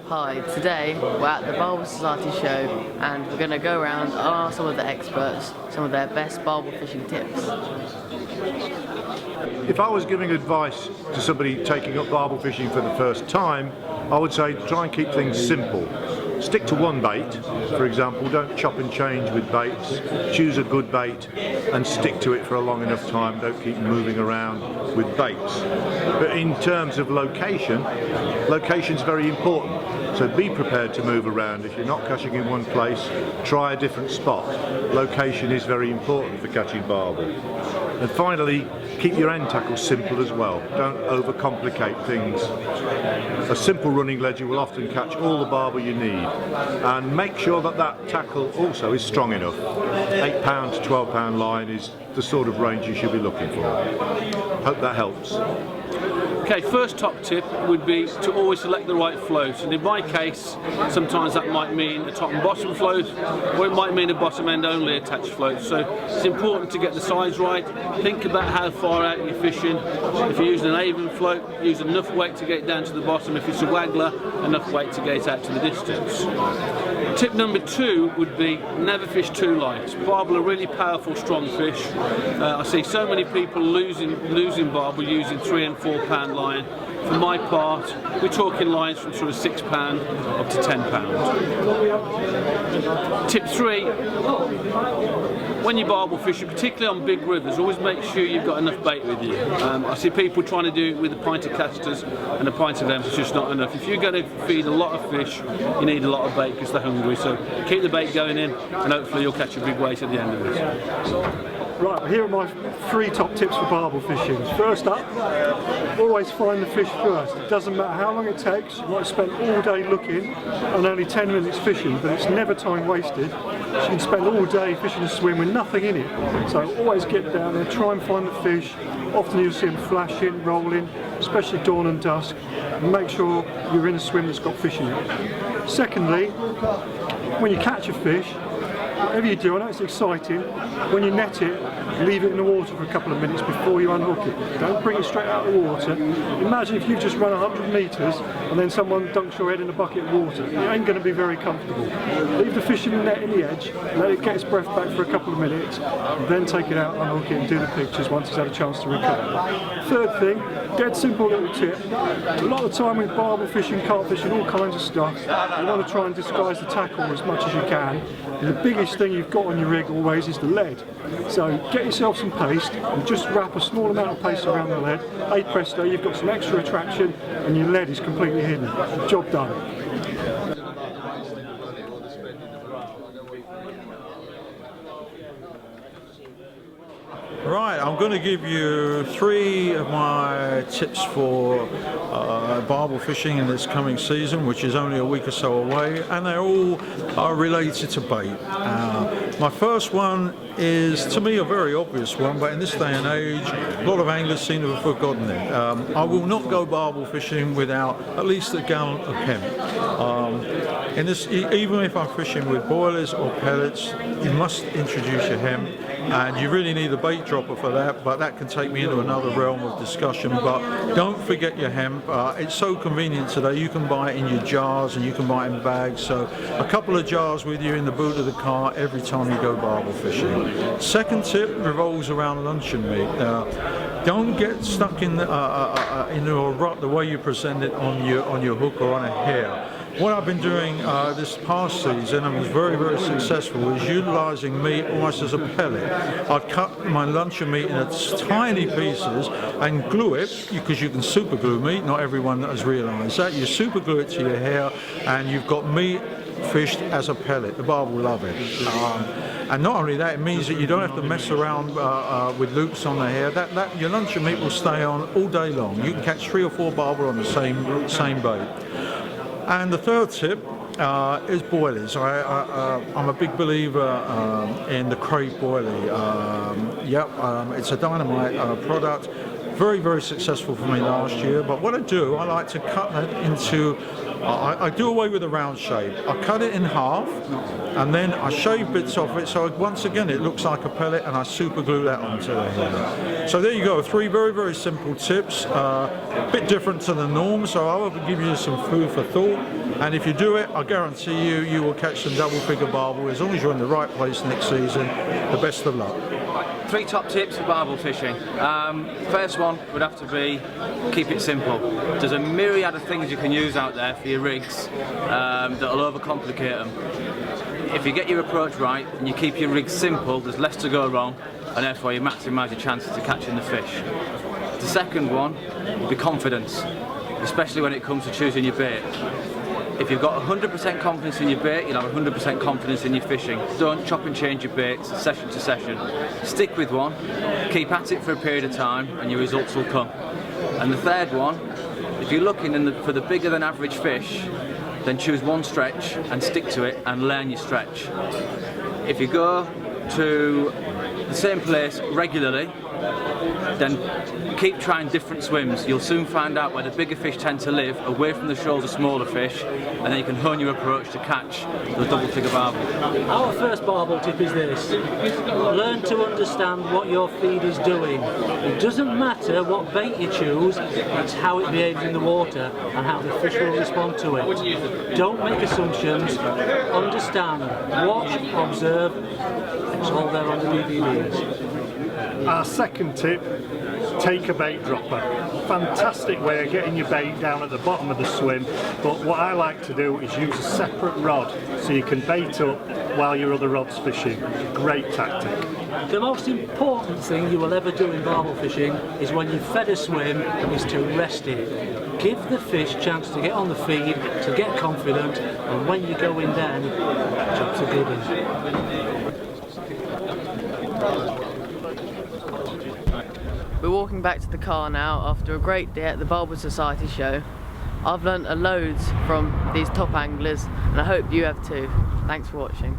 Hi, today we're at the Barbel Society Show and we're going to go around and ask some of the experts some of their best barbel fishing tips. If I was giving advice to somebody taking up barbel fishing for the first time, I would say try and keep things simple. Stick to one bait, for example, don't chop and change with baits, choose a good bait and stick to it for a long enough time, don't keep moving around with baits. But in terms of location's very important, so be prepared to move around. If you're not catching in one place, try a different spot. Location is very important for catching barbel. And finally, keep your end tackle simple as well. Don't overcomplicate things. A simple running ledger will often catch all the barbel you need. And make sure that that tackle also is strong enough. 8 pound to 12 pound line is the sort of range you should be looking for. Hope that helps. Okay, first top tip would be to always select the right float, and in my case sometimes that might mean a top and bottom float, or it might mean a bottom end only attached float. So it's important to get the size right. Think about how far out you're fishing. If you're using an Avon float, use enough weight to get down to the bottom. If it's a waggler, enough weight to get out to the distance. Tip number 2 would be never fish too light. Barbel are really powerful, strong fish. I see so many people losing barbel using 3 and 4 pound line. For my part, we're talking lines from sort of 6 pound up to 10 pound. Tip 3, when you're barbel fishing, particularly on big rivers, always make sure you've got enough bait with you. I see people trying to do it with a pint of casters, and a pint of them is just not enough. If you're going to feed a lot of fish, you need a lot of bait because they're hungry. So keep the bait going in, and hopefully you'll catch a big weight at the end of it. Right, here are my 3 top tips for barbel fishing. First up, always find the fish first. It doesn't matter how long it takes. You might spend all day looking and only 10 minutes fishing, but it's never time wasted. You can spend all day fishing a swim with nothing in it. So always get down there, try and find the fish. Often you'll see them flashing, rolling, especially dawn and dusk. And make sure you're in a swim that's got fish in it. Secondly, when you catch a fish, whatever you do, I know it's exciting, when you net it, leave it in the water for a couple of minutes before you unhook it. Don't bring it straight out of the water. Imagine if you've just run 100 metres and then someone dunks your head in a bucket of water. It ain't going to be very comfortable. Leave the fish in the net in the edge, let it get its breath back for a couple of minutes, then take it out, unhook it and do the pictures once it's had a chance to recover. Third thing, dead simple little tip. A lot of the time with barbel fishing, carp fishing, all kinds of stuff, you want to try and disguise the tackle as much as you can. And the biggest thing you've got on your rig always is the lead. So get yourself some paste and just wrap a small amount of paste around the lead. Hey presto, you've got some extra attraction and your lead is completely hidden. Job done. Right, I'm going to give you 3 of my tips for barbel fishing in this coming season, which is only a week or so away, and they're all related to bait. My first one is, to me, a very obvious one, but in this day and age, a lot of anglers seem to have forgotten it. I will not go barbel fishing without at least a gallon of hemp. Even if I'm fishing with boilers or pellets, you must introduce your hemp, and you really need a bait dropper for that, but that can take me into another realm of discussion. But don't forget your hemp. It's so convenient today. You can buy it in your jars and you can buy it in bags, so a couple of jars with you in the boot of the car every time you go barbel fishing. Second tip revolves around luncheon meat. Don't get stuck in into a rut the way you present it on your hook or on a hair. What I've been doing this past season, and was very, very successful, is utilising meat almost as a pellet. I'd cut my luncheon meat into tiny pieces and glue it, because you can super glue meat. Not everyone has realised that. You super glue it to your hair and you've got meat fished as a pellet. The barb will love it. And not only that, it means that you don't have to mess around with loops on the hair. Your luncheon meat will stay on all day long. You can catch 3 or 4 barbel on the same bait. And the third tip is boilies. I'm a big believer in the Crave boilie. It's a dynamite product. Very, very successful for me last year. But what I do, I like to cut that into I do away with the round shape. I cut it in half and then I shave bits off it so once again it looks like a pellet, and I super glue that onto there. So there you go, 3 very, very simple tips, a bit different to the norm, so I will give you some food for thought, and if you do it, I guarantee you will catch some double figure barbel. As long as you're in the right place next season, the best of luck. 3 top tips for barbel fishing. First one would have to be keep it simple. There's a myriad of things you can use out there for your rigs that'll overcomplicate them. If you get your approach right and you keep your rigs simple, there's less to go wrong, and therefore you maximise your chances of catching the fish. The second one would be confidence, especially when it comes to choosing your bait. If you've got 100% confidence in your bait, you'll have 100% confidence in your fishing. Don't chop and change your baits session to session. Stick with one, keep at it for a period of time, and your results will come. And the third one, if you're looking for the bigger than average fish, then choose one stretch and stick to it and learn your stretch. If you go to the same place regularly, then keep trying different swims. You'll soon find out where the bigger fish tend to live, away from the shoals of smaller fish, and then you can hone your approach to catch the double figure barbel. Our first barbel tip is this: learn to understand what your feed is doing. It doesn't matter what bait you choose, it's how it behaves in the water and how the fish will respond to it. Don't make assumptions, understand, watch, observe. It's all there on the DVDs. Our second tip, take a bait dropper. Fantastic way of getting your bait down at the bottom of the swim, but what I like to do is use a separate rod so you can bait up while your other rod's fishing. Great tactic. The most important thing you will ever do in barbel fishing is when you've fed a swim is to rest it. Give the fish a chance to get on the feed, to get confident, and when you go in then, job's a good one. We're walking back to the car now after a great day at the Barbel Society Show. I've learnt loads from these top anglers, and I hope you have too. Thanks for watching.